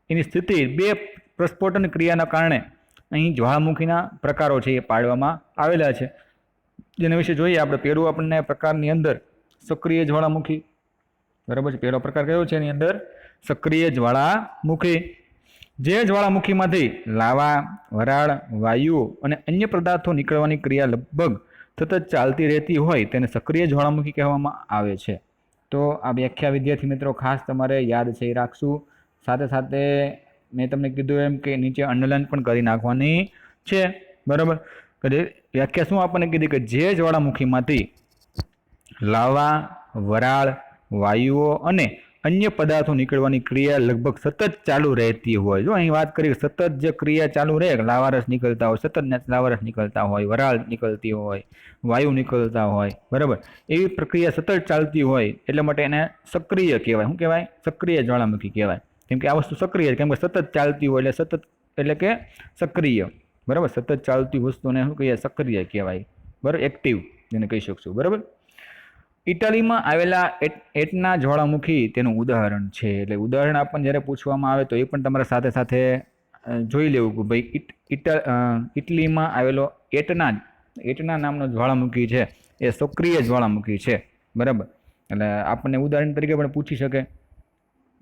એની સ્થિતિ બે પ્રસ્ફોટન ક્રિયાના કારણે અહીં જ્વાળામુખીના પ્રકારો છે એ પાડવામાં આવેલા છે, જેના વિશે જોઈએ આપણે. પહેલું આપણને પ્રકારની અંદર સક્રિય જ્વાળામુખી, બરાબર છે. પહેલો પ્રકાર કયો છે એની અંદર? સક્રિય જ્વાળામુખી. જે જ્વાળામુખીમાંથી લાવા, વરાળ, વાયુઓ અને અન્ય પદાર્થો નીકળવાની ક્રિયા લગભગ સતત ચાલતી રહેતી હોય તેને સક્રિય જ્વાળામુખી કહેવામાં આવે છે. તો આ વ્યાખ્યા વિદ્યાર્થી મિત્રો ખાસ તમારે યાદ છે એ રાખશું. સાથે સાથે મેં તમને કીધું એમ કે નીચે અંડરલાઈન પણ કરી નાખવાની છે, બરાબર. વ્યાખ્યા શું આપણને કીધી કે જે જ્વાળામુખીમાંથી લાવા, વરાળ, વાયુઓ અને અન્ય પદાર્થો નીકળવાની ક્રિયા લગભગ સતત ચાલુ રહેતી હોય. જો અહીં વાત કરીએ સતત જે ક્રિયા ચાલુ રહે, લાવારસ નીકળતા હોય, સતત લાવારસ નીકળતા હોય, વરાળ નીકળતી હોય, વાયુ નીકળતા હોય, બરાબર, એવી પ્રક્રિયા સતત ચાલતી હોય એટલે માટે એને સક્રિય કહેવાય. શું કહેવાય? સક્રિય જ્વાળામુખી કહેવાય. કેમ કે આ વસ્તુ સક્રિય, કેમ કે સતત ચાલતી હોય એટલે સતત એટલે કે સક્રિય, બરાબર. સતત ચાલતી વસ્તુને શું કહીએ? સક્રિય કહેવાય, બરાબર, એક્ટિવ જેને કહી શકશું, બરાબર. ઇટાલીમાં આવેલા એટના જ્વાળામુખી તેનું ઉદાહરણ છે. એટલે ઉદાહરણ આપણને જ્યારે પૂછવામાં આવે તો એ પણ તમારે સાથે સાથે જોઈ લેવું કે ભાઈ ઇટલીમાં આવેલો એટના નામનો જ્વાળામુખી છે એ સક્રિય જ્વાળામુખી છે, બરાબર. એટલે આપણને ઉદાહરણ તરીકે પણ પૂછી શકે,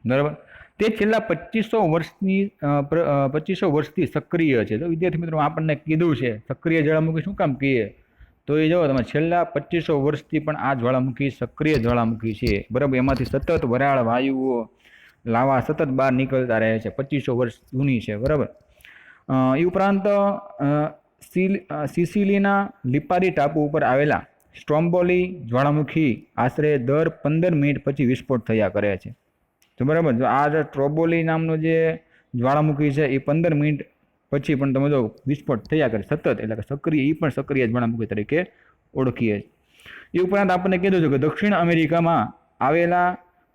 બરાબર. તે છેલ્લા 2500 વર્ષથી સક્રિય છે. તો વિદ્યાર્થી મિત્રો આપણને કીધું છે સક્રિય જ્વાળામુખી શું કામ કહીએ, તો એ જો તમે છેલ્લા 2500 વર્ષથી પણ આ જ્વાળામુખી સક્રિય જ્વાળામુખી છે, બરાબર. એમાંથી સતત વરાળ વાયુઓ લાવા સતત બહાર નીકળતા રહે છે, 2500 વર્ષ જૂની છે, બરાબર. એ ઉપરાંત સિસિલીના લિપારી ટાપુ ઉપર આવેલા સ્ટ્રોમ્બોલી જ્વાળામુખી આશરે દર 15 મિનિટ પછી વિસ્ફોટ થયા કરે છે. તો બરાબર, જો આ સ્ટ્રોમ્બોલી નામનો જે જ્વાળામુખી છે એ 15 મિનિટ પછી પણ તમે જો વિસ્ફોટ થયા કરે સતત, એટલે કે સક્રિય, એ પણ સક્રિય જ્વાળામુખી તરીકે ઓળખીએ. એ ઉપરાંત આપણને કીધું છે કે દક્ષિણ અમેરિકામાં આવેલા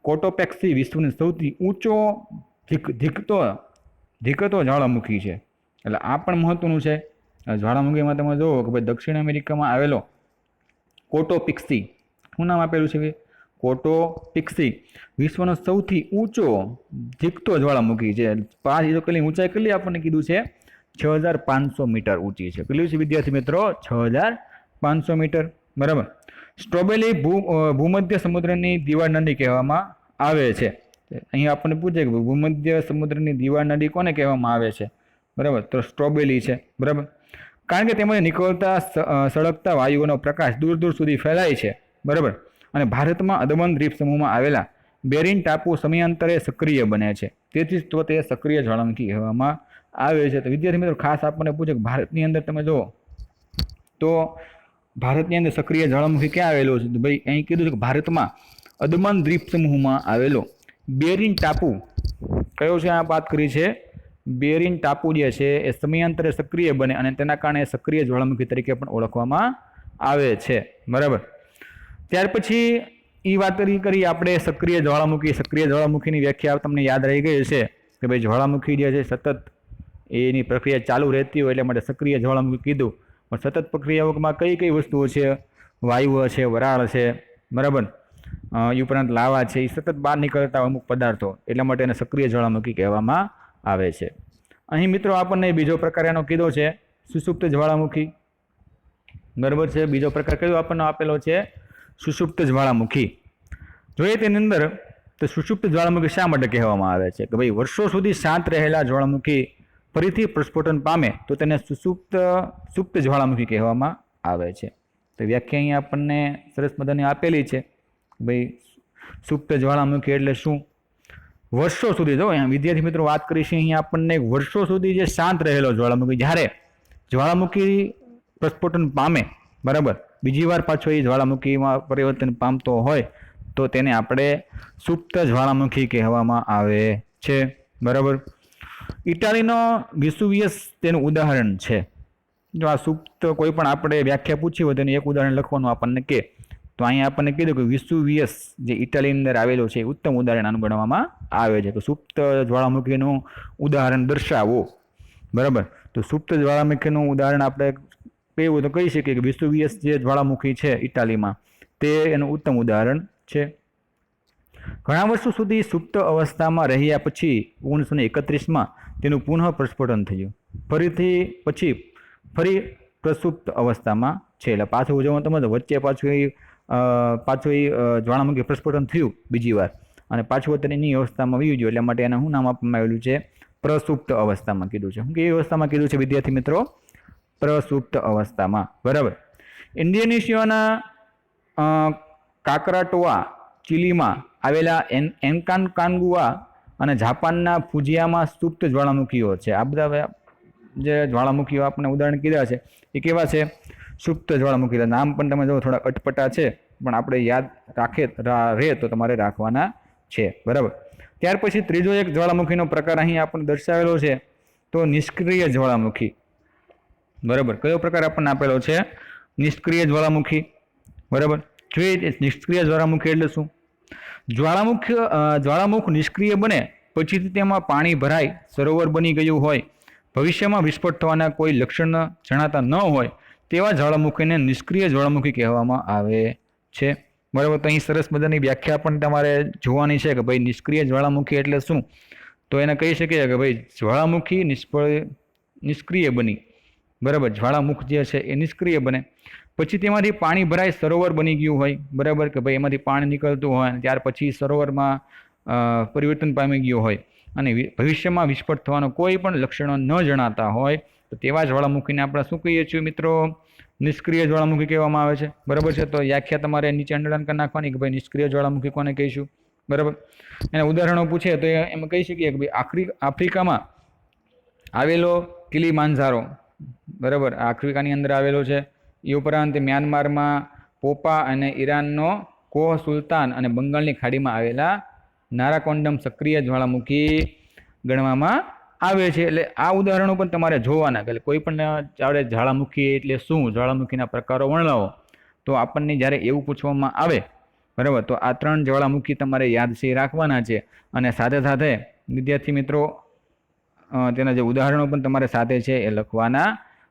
કોટોપેક્સી વિશ્વનો સૌથી ઊંચો ધીકતો જ્વાળામુખી છે. એટલે આ પણ મહત્વનું છે. જ્વાળામુખીમાં તમે જુઓ કે ભાઈ દક્ષિણ અમેરિકામાં આવેલો કોટોપિક્સી, શું નામ આપેલું છે? કોટોપિક્સી વિશ્વનો સૌથી ઊંચો ધીકતો જ્વાળામુખી છે. 5 કિલોની ઊંચાઈ કેટલી આપણને કીધું છે? 6500 મીટર ઊંચી છે. કેટલી છે વિદ્યાર્થી મિત્રો? 6500 મીટર, બરાબર. સ્ટ્રોબેલી ભૂમધ્ય સમુદ્રની દીવાળ નદી કહેવામાં આવે છે. અહીં આપણને પૂછે કે ભૂમધ્ય સમુદ્રની દીવાળ નદી કોને કહેવામાં આવે છે, બરાબર? તો સ્ટ્રોબેલી છે, બરાબર. કારણ કે તેમાં નીકળતા સળગતા વાયુઓનો પ્રકાશ દૂર દૂર સુધી ફેલાય છે, બરાબર. અને ભારતમાં અંદમાન દ્વીપ સમૂહમાં આવેલા બેરિંગ ટાપુ સમયાંતરે સક્રિય બને છે, તેથી જ તો તે સક્રિય જ્વાળામુખી કહેવામાં આવે છે. તો વિદ્યાર્થી મિત્રો ખાસ આપણને પૂછે કે ભારતની અંદર તમે જુઓ તો ભારતની અંદર સક્રિય જ્વાળામુખી ક્યાં આવેલો છે? તો ભાઈ અહીં કીધું છે કે ભારતમાં અંદમાન દ્વીપ સમૂહમાં આવેલો બેરિંગ ટાપુ કયો છે? આ વાત કરી છે બેરિંગ ટાપુ જે છે એ સમયાંતરે સક્રિય બને અને તેના કારણે સક્રિય જ્વાળામુખી તરીકે પણ ઓળખવામાં આવે છે, બરાબર. ત્યાર પછી એ વાત કરી આપણે સક્રિય જ્વાળામુખીની વ્યાખ્યા તમને યાદ રહી ગઈ છે કે ભાઈ જ્વાળામુખી જે છે સતત એની પ્રક્રિયા ચાલુ રહેતી હોય એટલે માટે સક્રિય જ્વાળામુખી કીધું. પણ સતત પ્રક્રિયાઓમાં કઈ કઈ વસ્તુઓ છે? વાયુઓ છે, વરાળ છે, બરાબર. એ ઉપરાંત લાવા છે, એ સતત બહાર નીકળતા અમુક પદાર્થો, એટલા માટે એને સક્રિય જ્વાળામુખી કહેવામાં આવે છે. અહીં મિત્રો આપણને બીજો પ્રકાર એનો કીધો છે સુષુપ્ત જ્વાળામુખી, બરાબર છે. બીજો પ્રકાર કયો આપણને આપેલો છે? સુષુપ્ત જ્વાળામુખી. જોઈએ તેની અંદર તો સુષુપ્ત જ્વાળામુખી શા માટે કહેવામાં આવે છે કે ભાઈ વર્ષો સુધી શાંત રહેલા જ્વાળામુખી ફરીથી પ્રસ્ફોટન પામે તો તેને સુપ્ત જ્વાળામુખી કહેવામાં આવે છે. તો વ્યાખ્યા અહીં આપણને સરસ મજાની આપેલી છે. ભાઈ સુપ્ત જ્વાળામુખી એટલે શું? વર્ષો સુધી, જો અહીંયા વિદ્યાર્થી મિત્રો વાત કરીશું, અહીંયા આપણને વર્ષો સુધી જે શાંત રહેલો જ્વાળામુખી, જ્યારે જ્વાળામુખી પ્રસ્ફોટન પામે, બરાબર, બીજી વાર પાછો એ જ્વાળામુખીમાં પરિવર્તન પામતો હોય તો તેને આપણે સુપ્ત જ્વાળામુખી કહેવામાં આવે છે, બરાબર. ઇટાલીનો વિસુવિયસ તેનું ઉદાહરણ છે. જો આ સુપ્ત કોઈ પણ આપણે વ્યાખ્યા પૂછી હોય તેનું એક ઉદાહરણ લખવાનું આપણને કે, તો અહીંયા આપણને કીધું કે વિસુવિયસ જે ઇટાલીની અંદર આવેલો છે એ ઉત્તમ ઉદાહરણ આનું ગણવામાં આવે છે. તો સુપ્ત જ્વાળામુખીનું ઉદાહરણ દર્શાવો, બરાબર. તો સુપ્ત જ્વાળામુખીનું ઉદાહરણ આપણે કહેવું તો કહી શકીએ કે વિસુવિયસ જે જ્વાળામુખી છે ઇટાલીમાં તે એનું ઉત્તમ ઉદાહરણ છે. ઘણા વર્ષો સુધી સુપ્ત અવસ્થામાં રહ્યા પછી 1931માં તેનું પુનઃ પ્રસ્ફોટન થયું. ફરી પ્રસુપ્ત અવસ્થામાં છે, એટલે પાછું જો તમે વચ્ચે પાછું જ્વાળામુખી પ્રસ્ફોટન થયું બીજી વાર અને પાછું તેની અવસ્થામાં વયું ગયું, એટલા માટે એને શું નામ આપવામાં આવેલું છે? પ્રસુપ્ત અવસ્થામાં કીધું છે. શું કેવી અવસ્થામાં કીધું છે વિદ્યાર્થી મિત્રો? પ્રસુપ્ત અવસ્થામાં, બરાબર. ઇન્ડોનેશિયાના કાકરાટોઆ, ચીલીમાં આવેલા એન્કાન્કાગુઆ અને જાપાનના ફુજિયામાં સુપ્ત જ્વાળામુખીઓ છે. આ બધા જે જ્વાળામુખીઓ આપણે ઉદાહરણ કીધા છે એ કેવા છે? સુપ્ત જ્વાળામુખી. નામ પણ તમે જો થોડા અટપટા છે પણ આપણે યાદ રહે તો તમારે રાખવાના છે, બરાબર. ત્યાર પછી ત્રીજો એક જ્વાળામુખીનો પ્રકાર અહીં આપણને દર્શાવેલો છે તો નિષ્ક્રિય જ્વાળામુખી, બરાબર. કયો પ્રકાર આપણને આપેલો છે? નિષ્ક્રિય જ્વાળામુખી, બરાબર. જોઈએ નિષ્ક્રિય જ્વાળામુખી એટલે શું? જ્વાળામુખ નિષ્ક્રિય બને પછીથી તેમાં પાણી ભરાઈ સરોવર બની ગયું હોય, ભવિષ્યમાં વિસ્ફોટ થવાના કોઈ લક્ષણ જણાતા ન હોય તેવા જ્વાળામુખીને નિષ્ક્રિય જ્વાળામુખી કહેવામાં આવે છે, બરાબર. તો અહીં સરસ મજાની વ્યાખ્યા પણ તમારે જોવાની છે કે ભાઈ નિષ્ક્રિય જ્વાળામુખી એટલે શું? તો એને કહી શકીએ કે ભાઈ જ્વાળામુખી નિષ્ક્રિય બની, બરાબર. જ્વાળામુખ જે છે એ નિષ્ક્રિય બને પછી તેમાંથી પાણી ભરાઈ સરોવર બની ગયું હોય, બરાબર, કે ભાઈ એમાંથી પાણી નીકળતું હોય ત્યાર પછી સરોવરમાં પરિવર્તન પામી ગયું હોય અને ભવિષ્યમાં વિસ્ફોટ થવાનો કોઈ પણ લક્ષણો ન જણાતા હોય તો તેવા જ્વાળામુખીને આપણે શું કહીએ છીએ મિત્રો? નિષ્ક્રિય જ્વાળામુખી કહેવામાં આવે છે, બરાબર છે. તો વ્યાખ્યા તમારે નીચે અંડરલાઈન કરી નાખવાની કે ભાઈ નિષ્ક્રિય જ્વાળામુખી કોને કહીશું, બરાબર. એના ઉદાહરણો પૂછે તો એમ કહી શકીએ કે ભાઈ આફ્રિકામાં આવેલો કિલીમાંજારો, બરાબર, આફ્રિકાની અંદર આવેલો છે. એ ઉપરાંત મ્યાનમારમાં પોપા અને ઈરાનનો કોહ સુલતાન અને બંગાળની ખાડીમાં આવેલા નારાકોન્ડમ સક્રિય જ્વાળામુખી ગણવામાં આવે છે. એટલે આ ઉદાહરણો પણ તમારે જોવાના. એટલે કોઈ પણ ચાવડે જ્વાળામુખી એટલે શું, જ્વાળામુખીના પ્રકારો વર્ણવો, તો આપણને જ્યારે એવું પૂછવામાં આવે, બરાબર, તો આ 3 જ્વાળામુખી તમારે યાદ છે રાખવાના છે. અને સાથે સાથે વિદ્યાર્થી મિત્રો તેના જે ઉદાહરણો પણ તમારે સાથે છે એ લખવાના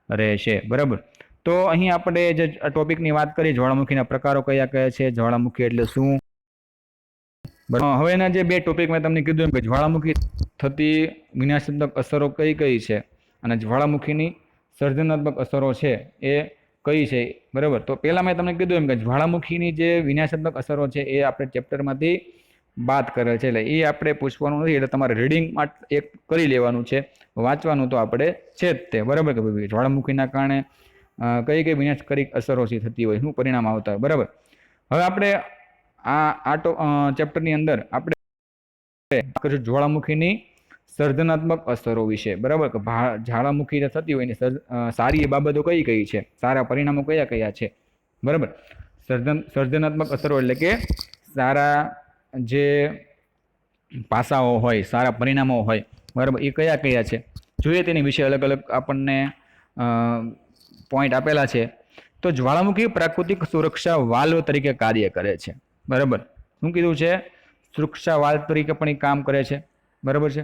રહેશે, બરાબર. તો અહીં આપણે જે ટોપિકની વાત કરી, જ્વાળામુખીના પ્રકારો કયા કયા છે, જ્વાળામુખી એટલે શું. હવે એના જે 2 ટોપિક મેં તમને કીધું કે જ્વાળામુખી થતી વિનાશાત્મક અસરો કઈ કઈ છે અને જ્વાળામુખીની સર્જનાત્મક અસરો છે એ કઈ છે, બરાબર. તો પહેલાં મેં તમને કીધું એમ કે જ્વાળામુખીની જે વિનાશાત્મક અસરો છે એ આપણે ચેપ્ટરમાંથી બાદ કરેલ છે. એટલે એ આપણે પૂછવાનું નથી, એટલે તમારે રીડિંગ માટે એક કરી લેવાનું છે, વાંચવાનું તો આપણે છે જ તે, બરાબર. કે ભાઈ જ્વાળામુખીના કારણે કઈ કઈ વિનાશકારી અસરો થતી હોય, શું પરિણામ આવતા હોય, બરાબર. હવે આપણે આ ચેપ્ટરની અંદર આપણે જ્વાળામુખીની સર્જનાત્મક અસરો વિશે, બરાબર. કે જ્વાળામુખી થતી હોય એની સારી બાબતો કઈ કઈ છે, સારા પરિણામો કયા કયા છે, બરાબર. સર્જનાત્મક અસરો એટલે કે સારા જે પાસાઓ હોય, સારા પરિણામો હોય, બરાબર, એ કયા કયા છે જોઈએ. તેની વિશે અલગ અલગ આપણને પોઈન્ટ આપેલા છે. તો જ્વાળામુખી પ્રાકૃતિક સુરક્ષા વાલ્વ તરીકે કાર્ય કરે છે, બરાબર. શું કીધું છે? સુરક્ષા વાલ્વ તરીકે પણ એ કામ કરે છે, બરાબર છે.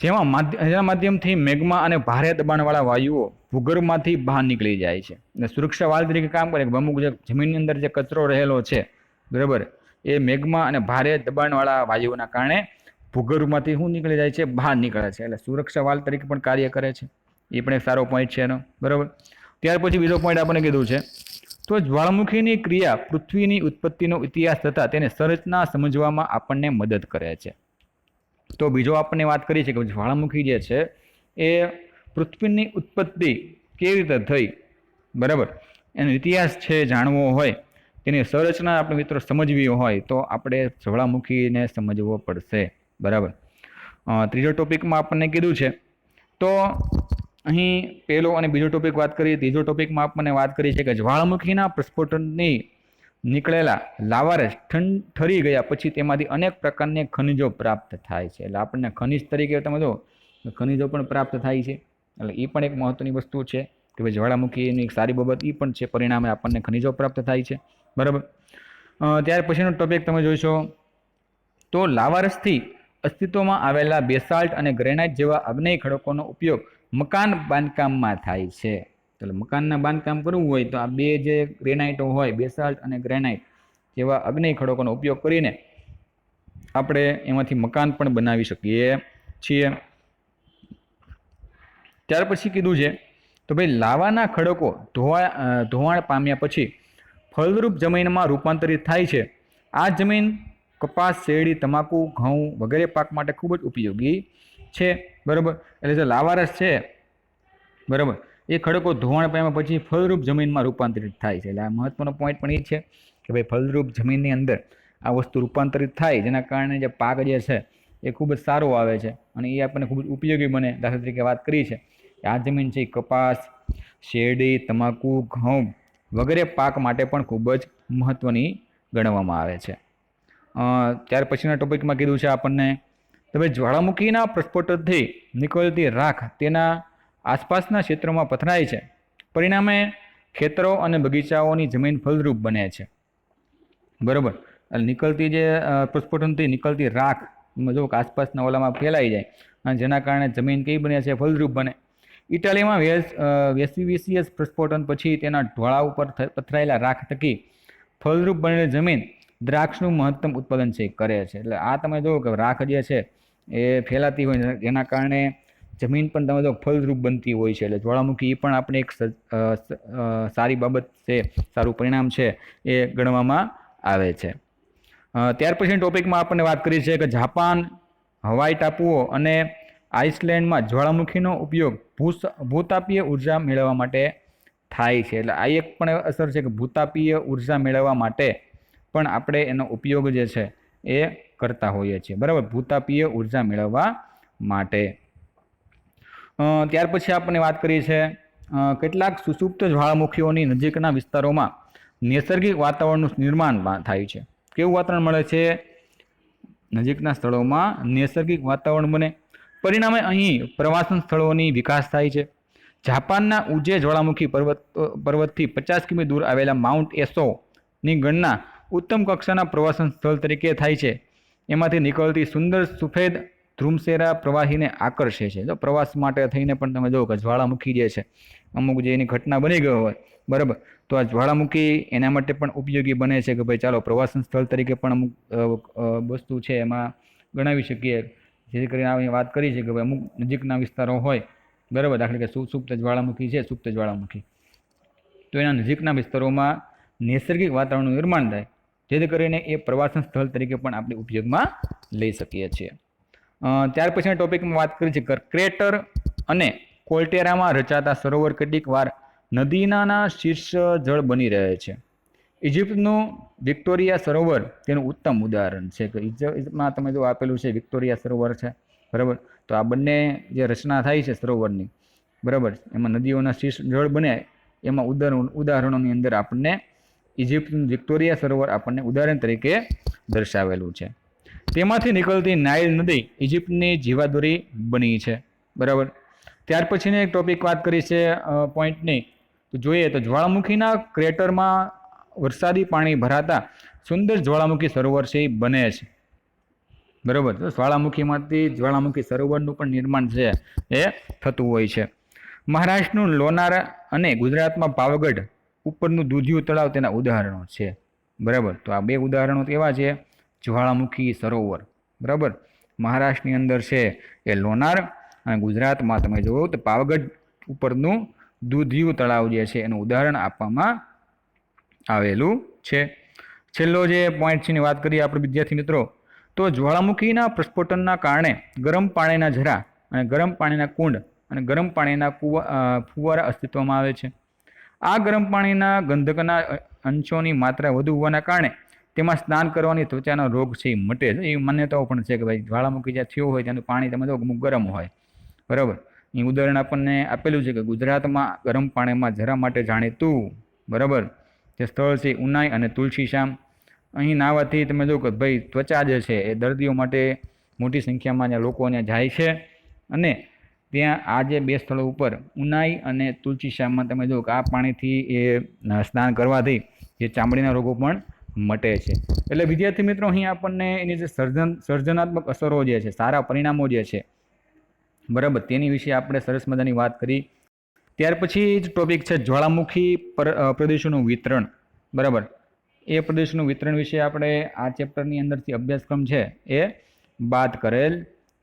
જેના માધ્યમથી મેગ્મા અને ભારે દબાણવાળા વાયુઓ ભૂગર્ભમાંથી બહાર નીકળી જાય છે. અને સુરક્ષા વાલ્વ તરીકે કામ કરે કે અમુક જે જમીનની અંદર જે કચરો રહેલો છે, બરાબર, એ મેગ્મા અને ભારે દબાણવાળા વાયુઓના કારણે ભૂગર્ભમાંથી શું નીકળી જાય છે? બહાર નીકળે છે. એટલે સુરક્ષા વાલ્વ તરીકે પણ કાર્ય કરે છે. એ પણ એક સારો પોઈન્ટ છે એનો, બરાબર. ત્યાર પછી બીજો પોઈન્ટ આપણે કીધું છે, તો જ્વાળામુખીની ક્રિયા પૃથ્વીની ઉત્પત્તિનો ઇતિહાસ તથા તેને સંરચના સમજવામાં આપણને મદદ કરે છે. તો બીજો આપણને વાત કરી છે કે જ્વાળામુખી જે છે એ પૃથ્વીની ઉત્પત્તિ કેવી રીતે થઈ, બરાબર, એનો ઇતિહાસ છે જાણવો હોય, તેની સંરચના આપણે મિત્રો સમજવી હોય તો આપણે જ્વાળામુખીને સમજવો પડશે, બરાબર. ત્રીજો ટોપિકમાં આપણને કીધું છે, તો અહીં પહેલો અને બીજો ટોપિક વાત કરી. ત્રીજો ટોપિકમાં આપણને વાત કરી છે કે જ્વાળામુખીના પ્રસ્ફોટનની નીકળેલા લાવારસ ઠરી ગયા પછી તેમાંથી અનેક પ્રકારની ખનિજો પ્રાપ્ત થાય છે. એટલે આપણને ખનિજ તરીકે તમે જો ખનિજો પણ પ્રાપ્ત થાય છે. એટલે એ પણ એક મહત્વની વસ્તુ છે કે ભાઈ જ્વાળામુખીની એક સારી બાબત એ પણ છે, પરિણામે આપણને ખનિજો પ્રાપ્ત થાય છે, બરાબર. ત્યાર પછીનો ટોપિક તમે જોઈશો, તો લાવારસથી અસ્તિત્વમાં આવેલા બેસાલ્ટ અને ગ્રેનાઇટ જેવા અગ્નેય ખડકોનો ઉપયોગ મકાન બાંધકામમાં થાય છે. એટલે મકાનના બાંધકામ કરવું હોય તો આ 2 જે ગ્રેનાઇટો હોય, બેસાલ્ટ અને ગ્રેનાઇટ જેવા અગ્નેય ખડકોનો ઉપયોગ કરીને આપણે એમાંથી મકાન પણ બનાવી શકીએ છીએ. ત્યાર પછી કીધું છે, તો ભાઈ લાવાના ખડકો ધોવાણ પામ્યા પછી ફળદ્રુપ જમીનમાં રૂપાંતરિત થાય છે. આ જમીન કપાસ, શેરડી, તમાકુ, ઘઉં વગેરે પાક માટે ખૂબ જ ઉપયોગી છે, બરાબર. એટલે જે લાવારસ છે, બરાબર, એ ખડકો ધોવાણ પામ્યા પછી ફળદ્રુપ જમીનમાં રૂપાંતરિત થાય છે. એટલે આ મહત્વનો પોઈન્ટ પણ એ છે કે ભાઈ ફળદ્રુપ જમીનની અંદર આ વસ્તુ રૂપાંતરિત થાય, જેના કારણે જે પાક જે છે એ ખૂબ જ સારો આવે છે અને એ આપણને ખૂબ જ ઉપયોગી બને. દાખલા તરીકે વાત કરી છે કે આ જમીન છે કપાસ, શેરડી, તમાકુ, ઘઉં વગેરે પાક માટે પણ ખૂબ જ મહત્વની ગણવામાં આવે છે. ત્યાર પછીના ટોપિકમાં કીધું છે આપણને, તો ભાઈ જ્વાળામુખીના પ્રસ્ફોટનથી નીકળતી રાખ તેના આસપાસના ક્ષેત્રોમાં પથરાય છે. પરિણામે ખેતરો અને બગીચાઓની જમીન ફળદ્રુપ બને છે, બરાબર. નીકળતી જે પ્રસ્ફોટનથી નીકળતી રાખ જો આસપાસના ઓલામાં ફેલાઈ જાય અને જેના કારણે જમીન કઈ બને છે? ફળદ્રુપ બને. ઇટાલીમાં વેસ્યુવિસિયસ પ્રસ્ફોટન પછી તેના ઢોળા ઉપર પથરાયેલા રાખ થકી ફળદ્રુપ બનેલી જમીન દ્રાક્ષનું મહત્તમ ઉત્પાદન છે કરે છે. એટલે આ તમે જુઓ કે રાખ જે છે એ ફેલાતી હોય જેના કારણે જમીન પણ તમે જો ફળદ્રુપ બનતી હોય છે. એટલે જ્વાળામુખી એ પણ આપણે એક સારી બાબત છે, સારું પરિણામ છે એ ગણવામાં આવે છે. ત્યાર પછીના ટોપિકમાં આપણને વાત કરી છે કે જાપાન હવાઈ ટાપુઓ અને આઇસલેન્ડમાં જ્વાળામુખીનો ઉપયોગ ભૂતાપીય ઉર્જા મેળવવા માટે થાય છે. એટલે આ એક પણ અસર છે કે ભૂતાપીય ઉર્જા મેળવવા માટે પણ આપણે એનો ઉપયોગ જે છે એ કરતા હોઈએ છીએ, બરાબર, ભૂતાપીય ઉર્જા મેળવવા માટે. ત્યાર પછી આપણે વાત કરી છે કેટલાક સુસુપ્ત જ્વાળામુખીઓની નજીકના વિસ્તારોમાં નૈસર્ગિક વાતાવરણનું નિર્માણ થાય છે. કેવું વાતાવરણ મળે છે? નજીકના સ્થળોમાં નૈસર્ગિક વાતાવરણ બને. પરિણામે અહીં પ્રવાસન સ્થળોની વિકાસ થાય છે. જાપાનના ઉજે જ્વાળામુખી પર્વતથી 50 કિમી દૂર આવેલા માઉન્ટ એસોની ગણના ઉત્તમ કક્ષાના પ્રવાસન સ્થળ તરીકે થાય છે. એમાંથી નીકળતી સુંદર સફેદ ધ્રુમસેરા પ્રવાહીને આકર્ષે છે. જો પ્રવાસ માટે થઈને પણ તમે જુઓ કે જ્વાળામુખી જે છે અમુક જે એની ઘટના બની ગઈ હોય, બરાબર, તો આ જ્વાળામુખી એના માટે પણ ઉપયોગી બને છે કે ભાઈ ચાલો પ્રવાસન સ્થળ તરીકે પણ અમુક વસ્તુ છે એમાં ગણાવી શકીએ. જેથી કરીને આપણે વાત કરી છે કે ભાઈ અમુક નજીકના વિસ્તારો હોય, બરાબર, દાખલા કે સુપ્ત જ્વાળામુખી છે, સુપ્ત જ્વાળામુખી, તો એના નજીકના વિસ્તારોમાં નૈસર્ગિક વાતાવરણનું નિર્માણ થાય, જેથી કરીને એ પ્રવાસન સ્થળ તરીકે પણ આપણે ઉપયોગમાં લઈ શકીએ છીએ. ત્યાર પછીના ટોપિકમાં વાત કરી છે ક્રેટર અને કોલ્ટેરામાં રચાતા સરોવર કેટલીક વાર નદીના શીર્ષ જળ બની રહે છે. ઇજિપ્તનું વિક્ટોરિયા સરોવર તેનું ઉત્તમ ઉદાહરણ છે કે ઇજિપ્તમાં તમે જો આપેલું છે વિક્ટોરિયા સરોવર છે, બરાબર, તો આ બંને જે રચના થાય છે સરોવરની, બરાબર, એમાં નદીઓના શીર્ષ જળ બને, એમાં ઉદાહરણોની અંદર આપણને ઇજિપ્તનું વિક્ટોરિયા સરોવર આપણને ઉદાહરણ તરીકે દર્શાવેલું છે. તેમાંથી નીકળતી નાઇલ નદી ઇજિપ્તની જીવાદોરી બની છે, બરાબર. ત્યાર પછીની એક ટોપિક વાત કરી છે પોઈન્ટની, તો જોઈએ તો જ્વાળામુખીના ક્રેટરમાં વરસાદી પાણી ભરાતા સુંદર જ્વાળામુખી સરોવર છે એ બને છે, બરાબર. તો જ્વાળામુખીમાંથી જ્વાળામુખી સરોવરનું પણ નિર્માણ છે એ થતું હોય છે. મહારાષ્ટ્રનું લોનાર અને ગુજરાતમાં પાવાગઢ ઉપરનું દૂધિયું તળાવ તેના ઉદાહરણો છે, બરાબર. તો આ બે ઉદાહરણો કેવા છે? જ્વાળામુખી સરોવર, બરાબર. મહારાષ્ટ્રની અંદર છે એ લોનાર અને ગુજરાતમાં તમે જુઓ તો પાવાગઢ ઉપરનું દૂધિયું તળાવ જે છે એનું ઉદાહરણ આપવામાં આવેલું છે. છેલ્લો જે પોઈન્ટ છે એની વાત કરીએ આપણે વિદ્યાર્થી મિત્રો, તો જ્વાળામુખીના પ્રસ્ફોટનના કારણે ગરમ પાણીના ઝરા અને ગરમ પાણીના કુંડ અને ગરમ પાણીના ફુવારા અસ્તિત્વમાં આવે છે. આ ગરમ પાણીના ગંધકના અંશોની માત્રા વધુ હોવાના કારણે તેમાં સ્નાન કરવાની ત્વચાનો રોગ છે એ મટે છે. એવી માન્યતાઓ પણ છે કે ભાઈ જ્વાળામુખી જ્યાં થયો હોય ત્યાંનું પાણી તમે જો અમુક ગરમ હોય, બરાબર. એ ઉદાહરણ આપણને આપેલું છે કે ગુજરાતમાં ગરમ પાણીમાં ઝરા માટે જાણીતું, બરાબર, જે સ્થળ છે ઉનાઈ અને તુલસીશ્યામ. અહીં નાહવાથી તમે જો કે ભાઈ ત્વચા જે છે એ દર્દીઓ માટે મોટી સંખ્યામાં ત્યાં લોકો ત્યાં જાય છે અને ત્યાં આ જે બે સ્થળો ઉપર ઉનાઈ અને તુલસીશ્યામમાં તમે જો કે આ પાણીથી એ સ્નાન કરવાથી જે ચામડીના રોગો પણ મટે છે. એટલે વિદ્યાર્થી મિત્રો અહીં આપણને એની જે સર્જનાત્મક અસરો જે છે, સારા પરિણામો જે છે, બરાબર, તેની વિશે આપણે સરસ મજાની વાત કરી. ત્યાર પછી જ ટોપિક છે જ્વાળામુખી પ્રદેશોનું વિતરણ, બરાબર. એ પ્રદેશનું વિતરણ વિશે આપણે આ ચેપ્ટરની અંદરથી અભ્યાસક્રમ છે એ બાદ કરેલ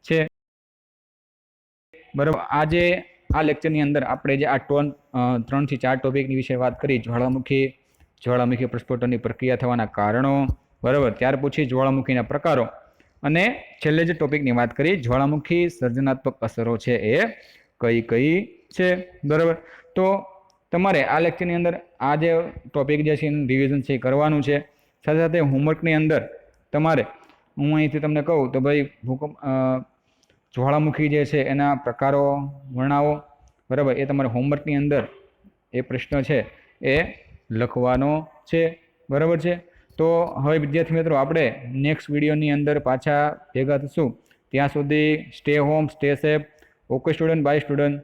છે, બરાબર. આજે આ લેક્ચરની અંદર આપણે જે આ 3 થી 4 ટોપિકની વિશે વાત કરી, જ્વાળામુખી પ્રસ્ફોટનની પ્રક્રિયા થવાના કારણો, બરાબર, ત્યાર પછી જ્વાળામુખીના પ્રકારો અને છેલ્લે જે ટોપિકની વાત કરી જ્વાળામુખી સર્જનાત્મક અસરો છે એ કઈ કઈ છે, બરાબર. તો તમારે આ લેક્ચરની અંદર આ જે ટોપિક જે છે એનું રિવિઝન છે કરવાનું છે. સાથે સાથે હોમવર્કની અંદર તમારે હું અહીંથી તમને કહું તો ભાઈ જ્વાળામુખી જે છે એના પ્રકારો વર્ણવો, બરાબર, એ તમારે હોમવર્કની અંદર એ પ્રશ્ન છે એ લખવાનો છે, બરાબર છે. તો હવે વિદ્યાર્થી મિત્રો આપણે નેક્સ્ટ વિડીયોની અંદર પાછા ભેગા થશું. ત્યાં સુધી stay home, stay safe. Okay student, bye student.